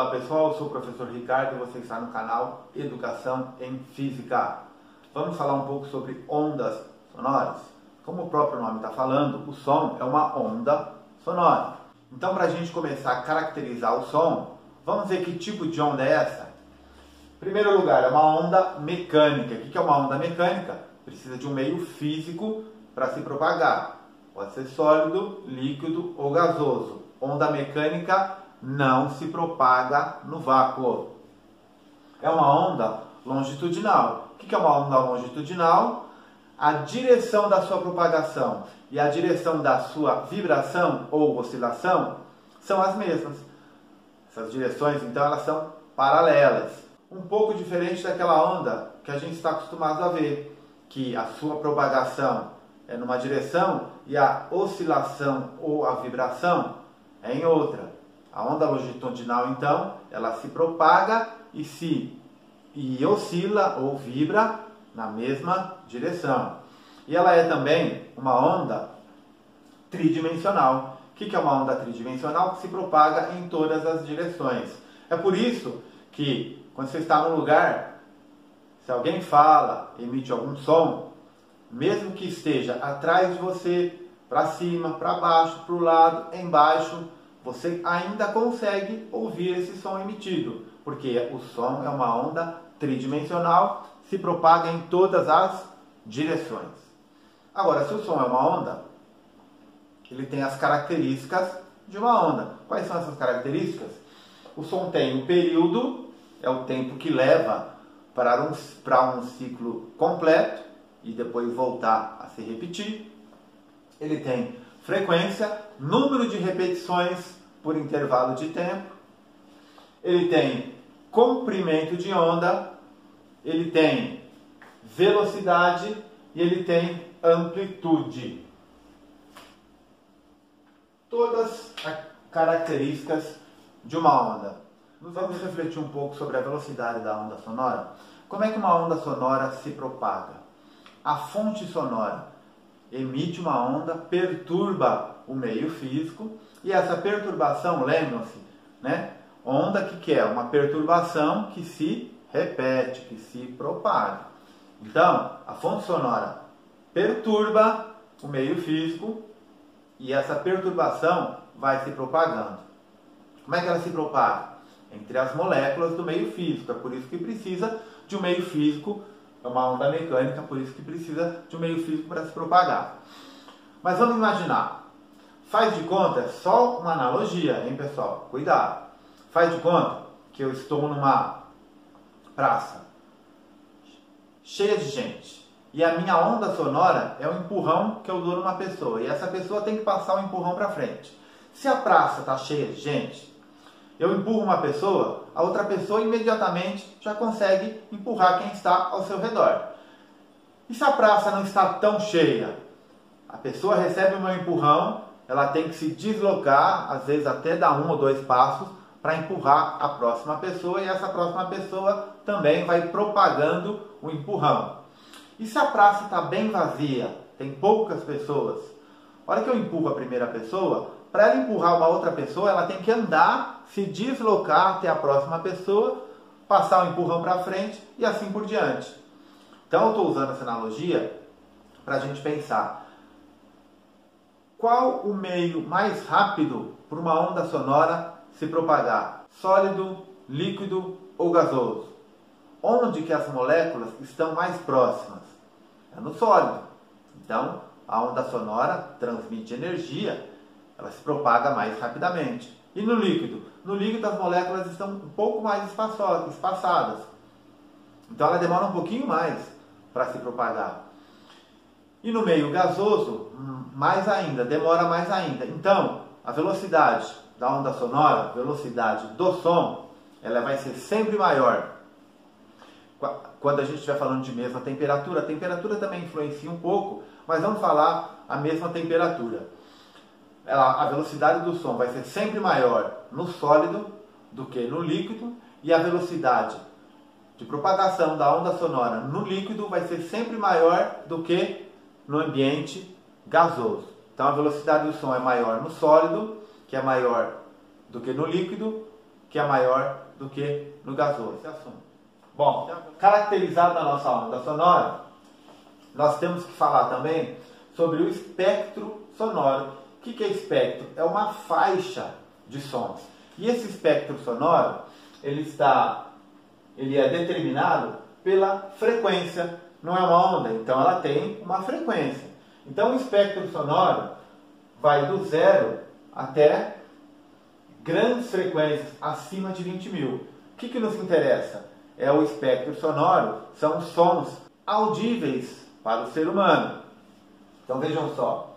Olá pessoal, eu sou o professor Ricardo e você está no canal Educação em Física. Vamos falar um pouco sobre ondas sonoras. Como o próprio nome está falando, o som é uma onda sonora. Então, para a gente começar a caracterizar o som, vamos ver que tipo de onda é essa. Em primeiro lugar, é uma onda mecânica. O que é uma onda mecânica? Precisa de um meio físico para se propagar. Pode ser sólido, líquido ou gasoso. Onda mecânica não se propaga no vácuo. É uma onda longitudinal. O que é uma onda longitudinal? A direção da sua propagação e a direção da sua vibração ou oscilação são as mesmas. Essas direções, então, elas são paralelas. Um pouco diferente daquela onda que a gente está acostumado a ver, que a sua propagação é numa direção e a oscilação ou a vibração é em outra. A onda longitudinal, então, ela se propaga e oscila ou vibra na mesma direção. E ela é também uma onda tridimensional. O que é uma onda tridimensional? Que se propaga em todas as direções. É por isso que, quando você está num lugar, se alguém fala, emite algum som, mesmo que esteja atrás de você, para cima, para baixo, para o lado, embaixo, você ainda consegue ouvir esse som emitido, porque o som é uma onda tridimensional, se propaga em todas as direções. Agora, se o som é uma onda, ele tem as características de uma onda. Quais são essas características? O som tem um período, é o tempo que leva para um ciclo completo e depois voltar a se repetir. Ele tem frequência, número de repetições por intervalo de tempo. Ele tem comprimento de onda, ele tem velocidade e ele tem amplitude. Todas as características de uma onda. Vamos refletir um pouco sobre a velocidade da onda sonora. Como é que uma onda sonora se propaga? A fonte sonora emite uma onda, perturba o meio físico, e essa perturbação, lembram-se, né? Onda que é uma perturbação que se repete, que se propaga. Então, a fonte sonora perturba o meio físico e essa perturbação vai se propagando. Como é que ela se propaga? Entre as moléculas do meio físico. É por isso que precisa de um meio físico. É uma onda mecânica, por isso que precisa de um meio físico para se propagar. Mas vamos imaginar. Faz de conta, é só uma analogia, hein, pessoal? Cuidado. Faz de conta que eu estou numa praça cheia de gente. E a minha onda sonora é um empurrão que eu dou numa pessoa. E essa pessoa tem que passar o empurrão para frente. Se a praça está cheia de gente, eu empurro uma pessoa, a outra pessoa imediatamente já consegue empurrar quem está ao seu redor. E se a praça não está tão cheia? A pessoa recebe o meu empurrão, ela tem que se deslocar, às vezes até dar 1 ou 2 passos, para empurrar a próxima pessoa, e essa próxima pessoa também vai propagando o empurrão. E se a praça está bem vazia, tem poucas pessoas, a hora que eu empurro a primeira pessoa, para ela empurrar uma outra pessoa, ela tem que andar, se deslocar até a próxima pessoa, passar o empurrão para frente e assim por diante. Então eu estou usando essa analogia para a gente pensar qual o meio mais rápido para uma onda sonora se propagar? Sólido, líquido ou gasoso? Onde que as moléculas estão mais próximas? É no sólido. Então a onda sonora transmite energia, ela se propaga mais rapidamente. E no líquido? No líquido as moléculas estão um pouco mais espaçadas. Então ela demora um pouquinho mais para se propagar. E no meio gasoso, mais ainda, demora mais ainda. Então, a velocidade da onda sonora, velocidade do som, ela vai ser sempre maior. Quando a gente estiver falando de mesma temperatura, a temperatura também influencia um pouco, mas vamos falar a mesma temperatura. A velocidade do som vai ser sempre maior no sólido do que no líquido, e a velocidade de propagação da onda sonora no líquido vai ser sempre maior do que no ambiente gasoso. Então a velocidade do som é maior no sólido, que é maior do que no líquido, que é maior do que no gasoso. Esse assunto. Bom, caracterizado a nossa onda sonora, nós temos que falar também sobre o espectro sonoro. O que é espectro? É uma faixa de sons. E esse espectro sonoro, ele é determinado pela frequência. Não é uma onda, então ela tem uma frequência. Então o espectro sonoro vai do 0 até grandes frequências, acima de 20.000. O que nos interessa? É o espectro sonoro, são os sons audíveis para o ser humano. Então vejam só,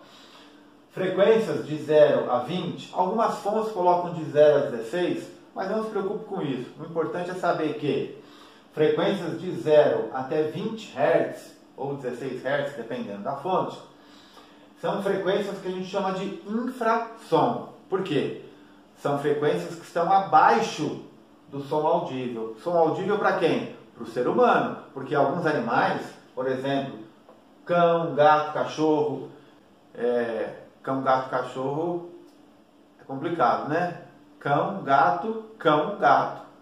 frequências de 0 a 20, algumas fontes colocam de 0 a 16, mas não se preocupe com isso. O importante é saber que frequências de 0 até 20 Hz, ou 16 Hz, dependendo da fonte, são frequências que a gente chama de infrassom. Por quê? São frequências que estão abaixo do som audível. Som audível para quem? Para o ser humano. Porque alguns animais, por exemplo, cão, gato, cachorro... Cão, gato, cachorro é complicado, né? Cão, gato,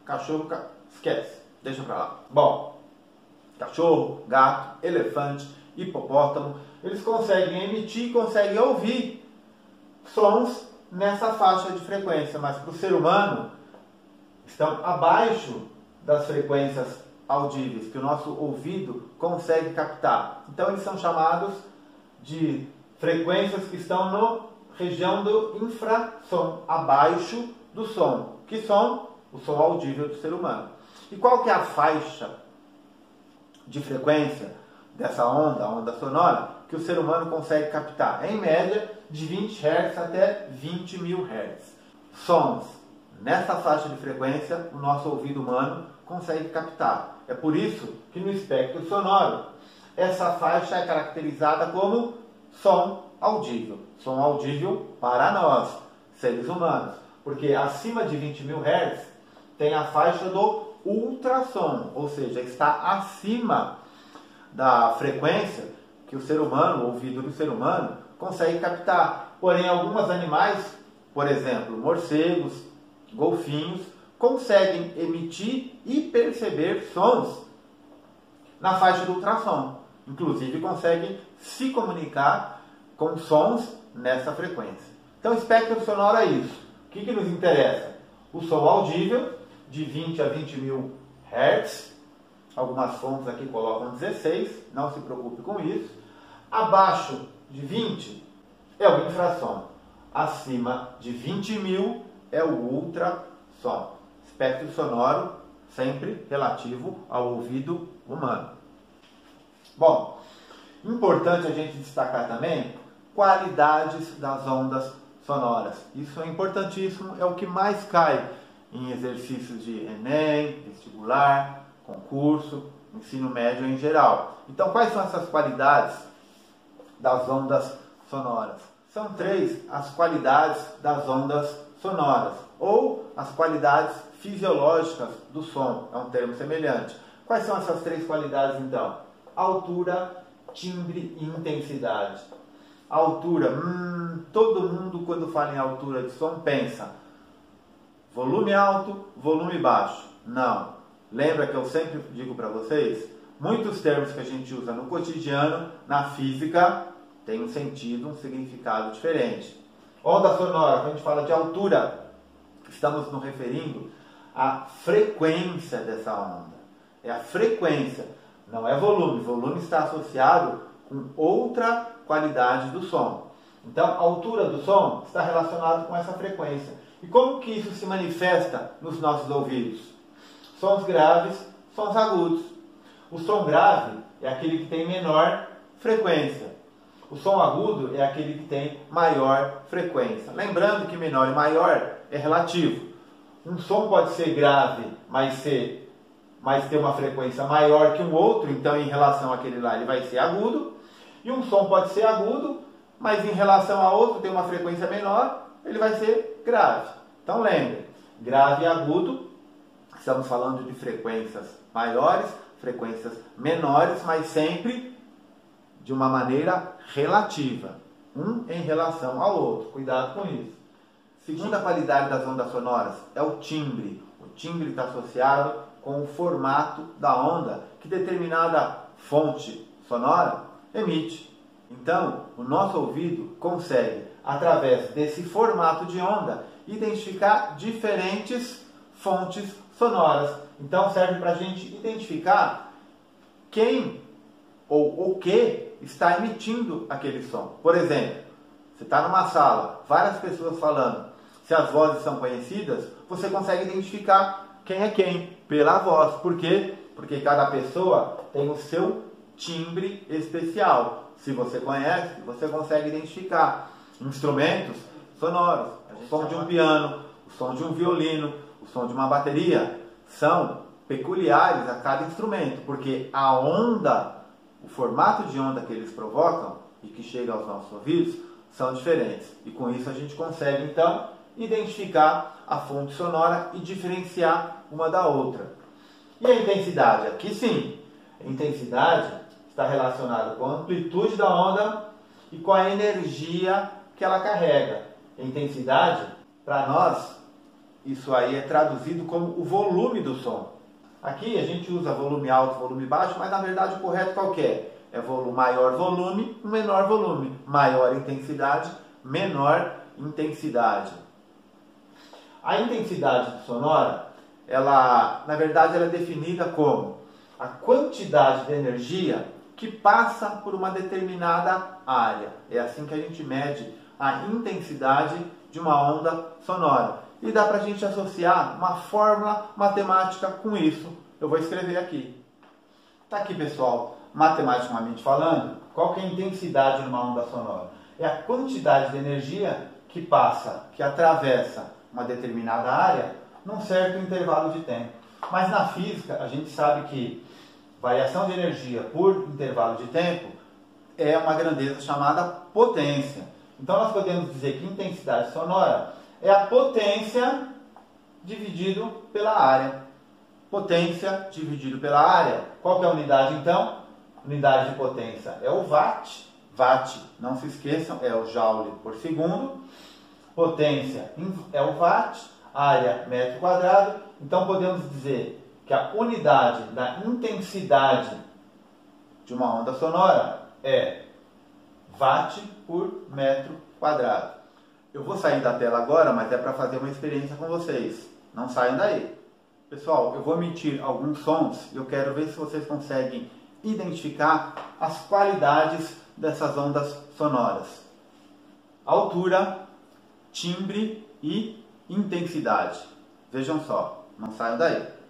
cachorro, esquece, deixa pra lá. Bom, cachorro, gato, elefante, hipopótamo, eles conseguem emitir, conseguem ouvir sons nessa faixa de frequência, mas para o ser humano estão abaixo das frequências audíveis que o nosso ouvido consegue captar. Então eles são chamados de frequências que estão na região do infrassom, abaixo do som. Que som? O som audível do ser humano. E qual que é a faixa de frequência dessa onda, a onda sonora, que o ser humano consegue captar? Em média, de 20 Hz até 20.000 Hz. Sons nessa faixa de frequência, o nosso ouvido humano consegue captar. É por isso que no espectro sonoro, essa faixa é caracterizada como som audível. Som audível para nós, seres humanos. Porque acima de 20.000 Hz tem a faixa do ultrassom, ou seja, está acima da frequência que o ser humano, o ouvido do ser humano, consegue captar. Porém, alguns animais, por exemplo, morcegos, golfinhos, conseguem emitir e perceber sons na faixa do ultrassom. Inclusive, conseguem se comunicar com sons nessa frequência. Então, espectro sonoro é isso. O que nos interessa? O som audível, de 20 a 20.000 Hz. Algumas fontes aqui colocam 16, não se preocupe com isso. Abaixo de 20 é o infrassom. Acima de 20.000 é o ultrassom. Espectro sonoro sempre relativo ao ouvido humano. Bom, importante a gente destacar também qualidades das ondas sonoras. Isso é importantíssimo, é o que mais cai em exercícios de Enem, vestibular, concurso, ensino médio em geral. Então, quais são essas qualidades das ondas sonoras? São 3 as qualidades das ondas sonoras, ou as qualidades fisiológicas do som, é um termo semelhante. Quais são essas 3 qualidades então? Altura, timbre e intensidade. Altura, todo mundo quando fala em altura de som pensa volume alto, volume baixo. Não. Lembra que eu sempre digo para vocês, muitos termos que a gente usa no cotidiano, na física, tem um sentido, um significado diferente. Onda sonora, quando a gente fala de altura, estamos nos referindo à frequência dessa onda. É a frequência, não é volume. Volume está associado com outra qualidade do som. Então, a altura do som está relacionado com essa frequência. E como que isso se manifesta nos nossos ouvidos? Sons graves, sons agudos. O som grave é aquele que tem menor frequência. O som agudo é aquele que tem maior frequência. Lembrando que menor e maior é relativo. Um som pode ser grave, mas ter uma frequência maior que um outro, então em relação àquele lá ele vai ser agudo. E um som pode ser agudo, mas em relação a outro tem uma frequência menor, ele vai ser grave. Então lembre, grave e agudo, estamos falando de frequências maiores, frequências menores, mas sempre de uma maneira relativa, um em relação ao outro. Cuidado com isso. Segunda qualidade das ondas sonoras é o timbre. O timbre está associado com o formato da onda que determinada fonte sonora emite. Então, o nosso ouvido consegue, através desse formato de onda, identificar diferentes fontes sonoras. Então, serve para a gente identificar quem ou o que está emitindo aquele som. Por exemplo, você está numa sala, várias pessoas falando. Se as vozes são conhecidas, você consegue identificar quem é quem pela voz. Por quê? Porque cada pessoa tem o seu timbre especial. Se você conhece, você consegue identificar instrumentos sonoros. O som de um piano, o som de um violino, o som de uma bateria são peculiares a cada instrumento, porque a onda, o formato de onda que eles provocam e que chega aos nossos ouvidos são diferentes. E com isso a gente consegue então identificar a fonte sonora e diferenciar uma da outra. E a intensidade? Aqui sim, a intensidade está relacionada com a amplitude da onda e com a energia que ela carrega. A intensidade, para nós, isso aí é traduzido como o volume do som. Aqui a gente usa volume alto, volume baixo, mas na verdade o correto qual que é? É maior volume, menor volume. Maior intensidade, menor intensidade. A intensidade sonora, na verdade, ela é definida como a quantidade de energia que passa por uma determinada área. É assim que a gente mede a intensidade de uma onda sonora. E dá para a gente associar uma fórmula matemática com isso. Eu vou escrever aqui. Está aqui, pessoal, matematicamente falando, qual que é a intensidade numa onda sonora? É a quantidade de energia que passa, que atravessa uma determinada área num certo intervalo de tempo. Mas na física, a gente sabe que variação de energia por intervalo de tempo é uma grandeza chamada potência. Então nós podemos dizer que intensidade sonora é a potência dividido pela área. Potência dividido pela área. Qual que é a unidade então? Unidade de potência é o watt. Watt, não se esqueçam, é o joule por segundo. Potência é o watt, área metro quadrado. Então podemos dizer que a unidade da intensidade de uma onda sonora é watt por metro quadrado. Eu vou sair da tela agora, mas é para fazer uma experiência com vocês. Não saiam daí. Pessoal, eu vou emitir alguns sons e eu quero ver se vocês conseguem identificar as qualidades dessas ondas sonoras. Altura, timbre e intensidade. Vejam só, não saiam daí.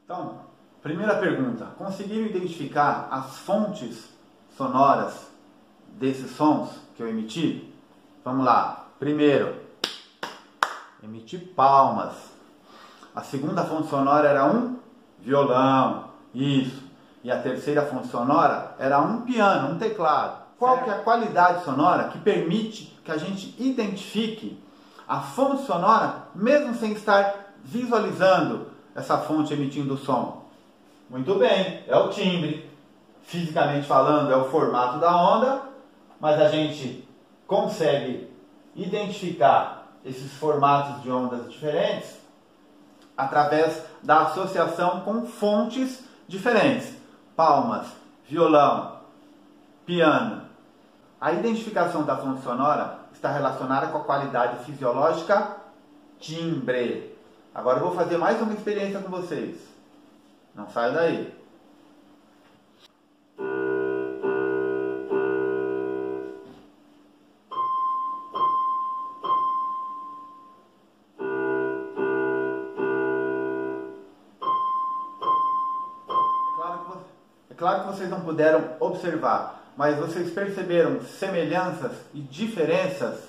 Então, primeira pergunta, conseguiram identificar as fontes sonoras desses sons que eu emiti? Vamos lá. Primeiro, emiti palmas. A segunda fonte sonora era um violão. Isso. E a terceira fonte sonora era um piano, um teclado. Qual que é a qualidade sonora que permite que a gente identifique a fonte sonora, mesmo sem estar visualizando essa fonte emitindo o som? Muito bem, é o timbre. Fisicamente falando, é o formato da onda, mas a gente consegue identificar esses formatos de ondas diferentes através da associação com fontes diferentes. Palmas, violão, piano. A identificação da fonte sonora está relacionada com a qualidade fisiológica timbre. Agora eu vou fazer mais uma experiência com vocês. Não saia daí. É claro que vocês não puderam observar, mas vocês perceberam semelhanças e diferenças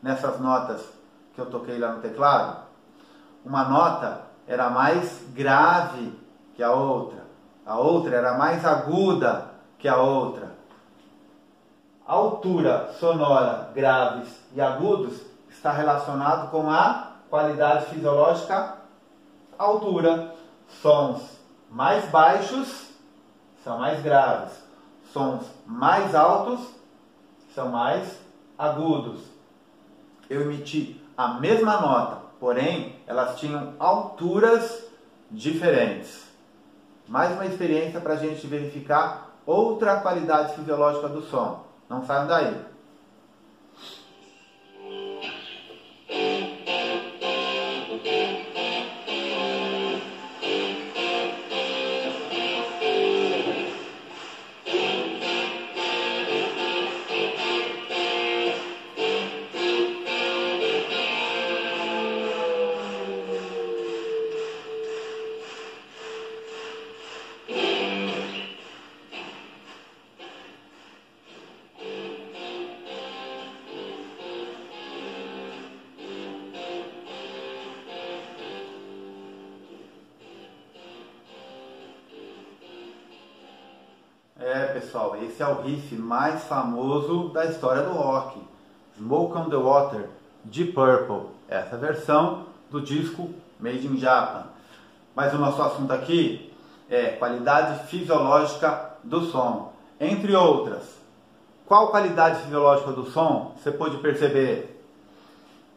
nessas notas que eu toquei lá no teclado? Uma nota era mais grave que a outra era mais aguda que a outra. A altura sonora, graves e agudos está relacionado com a qualidade fisiológica altura. Sons mais baixos são mais graves. Sons mais altos são mais agudos. Eu emiti a mesma nota, porém elas tinham alturas diferentes. Mais uma experiência para a gente verificar outra qualidade fisiológica do som. Não saiam daí. Pessoal, esse é o riff mais famoso da história do rock. Smoke on the Water, de Purple. Essa versão do disco Made in Japan. Mas o nosso assunto aqui é qualidade fisiológica do som. Entre outras, qual qualidade fisiológica do som você pode perceber?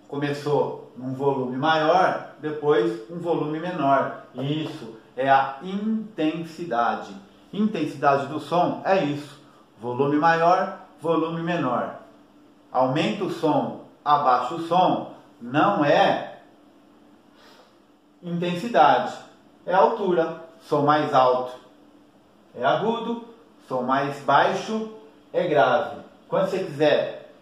Começou num volume maior, depois um volume menor. Isso é a intensidade. Intensidade do som é isso, volume maior, volume menor. Aumenta o som, abaixa o som, não é intensidade, é altura. Som mais alto é agudo, som mais baixo é grave. Quando você quiser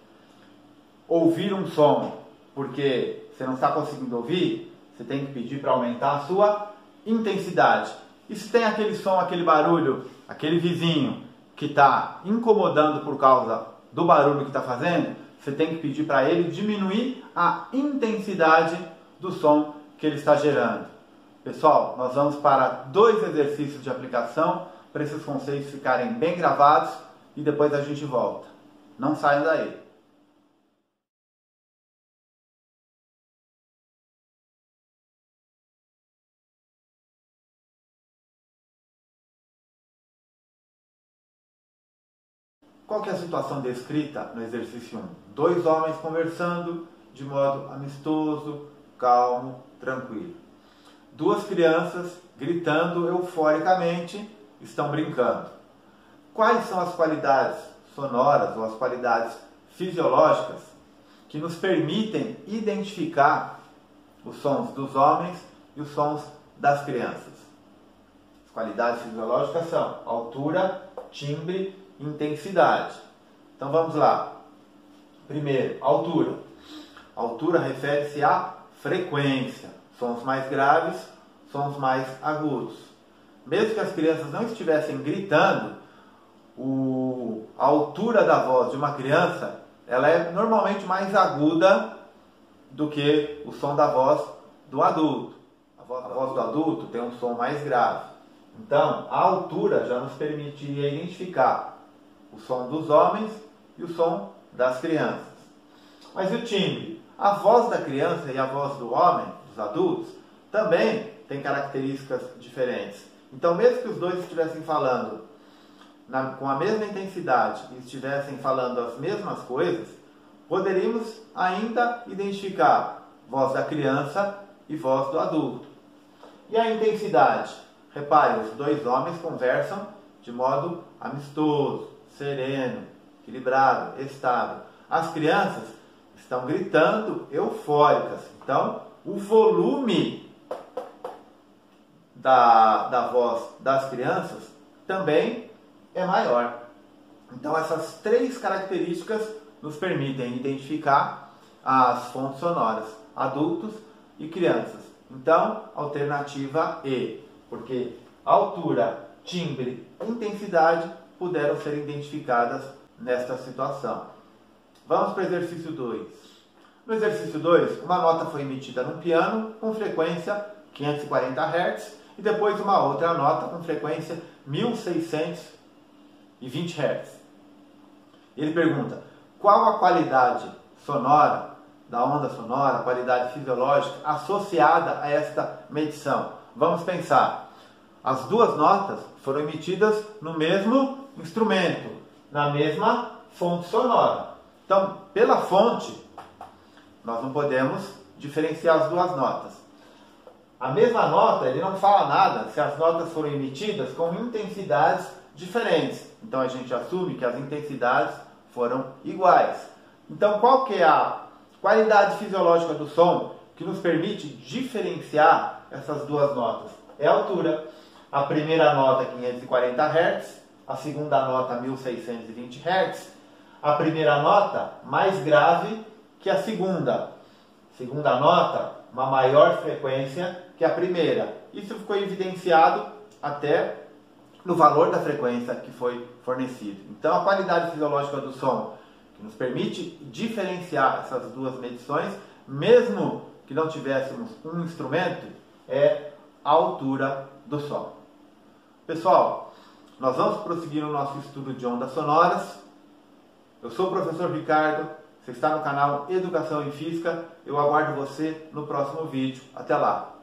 ouvir um som porque você não está conseguindo ouvir, você tem que pedir para aumentar a sua intensidade. E se tem aquele som, aquele barulho, aquele vizinho que está incomodando por causa do barulho que está fazendo, você tem que pedir para ele diminuir a intensidade do som que ele está gerando. Pessoal, nós vamos para 2 exercícios de aplicação para esses conceitos ficarem bem gravados e depois a gente volta. Não saiam daí. Qual que é a situação descrita no exercício 1? 2 homens conversando de modo amistoso, calmo, tranquilo. 2 crianças gritando euforicamente estão brincando. Quais são as qualidades sonoras ou as qualidades fisiológicas que nos permitem identificar os sons dos homens e os sons das crianças? As qualidades fisiológicas são altura, timbre, intensidade. Então vamos lá. Primeiro, altura. Altura refere-se à frequência. Sons mais graves, sons mais agudos. Mesmo que as crianças não estivessem gritando, a altura da voz de uma criança, ela é normalmente mais aguda do que o som da voz do adulto. A voz do adulto tem um som mais grave. Então, a altura já nos permitiria identificar o som dos homens e o som das crianças. Mas e o timbre? A voz da criança e a voz do homem, dos adultos, também tem características diferentes. Então, mesmo que os dois estivessem falando com a mesma intensidade e estivessem falando as mesmas coisas, poderíamos ainda identificar voz da criança e voz do adulto. E a intensidade? Repare, os 2 homens conversam de modo amistoso, sereno, equilibrado, estável. As crianças estão gritando eufóricas. Então, o volume da voz das crianças também é maior. Então, essas 3 características nos permitem identificar as fontes sonoras, adultos e crianças. Então, alternativa E, porque altura, timbre, intensidade puderam ser identificadas nesta situação. Vamos para o exercício 2. No exercício 2, uma nota foi emitida no piano com frequência 540 Hz e depois uma outra nota com frequência 1620 Hz. Ele pergunta: qual a qualidade sonora, da onda sonora, a qualidade fisiológica associada a esta medição? Vamos pensar. As duas notas foram emitidas no mesmo instrumento, na mesma fonte sonora. Então, pela fonte, nós não podemos diferenciar as duas notas. A mesma nota, ele não fala nada se as notas foram emitidas com intensidades diferentes. Então, a gente assume que as intensidades foram iguais. Então, qual que é a qualidade fisiológica do som que nos permite diferenciar essas duas notas? É a altura. A primeira nota 540 Hz, a segunda nota 1620 Hz. A primeira nota mais grave que a segunda. Segunda nota, uma maior frequência que a primeira. Isso ficou evidenciado até no valor da frequência que foi fornecido. Então, a qualidade fisiológica do som, que nos permite diferenciar essas duas medições, mesmo que não tivéssemos um instrumento, é a altura do som. Pessoal, nós vamos prosseguir no nosso estudo de ondas sonoras. Eu sou o professor Ricardo, você está no canal Educação em Física. Eu aguardo você no próximo vídeo. Até lá!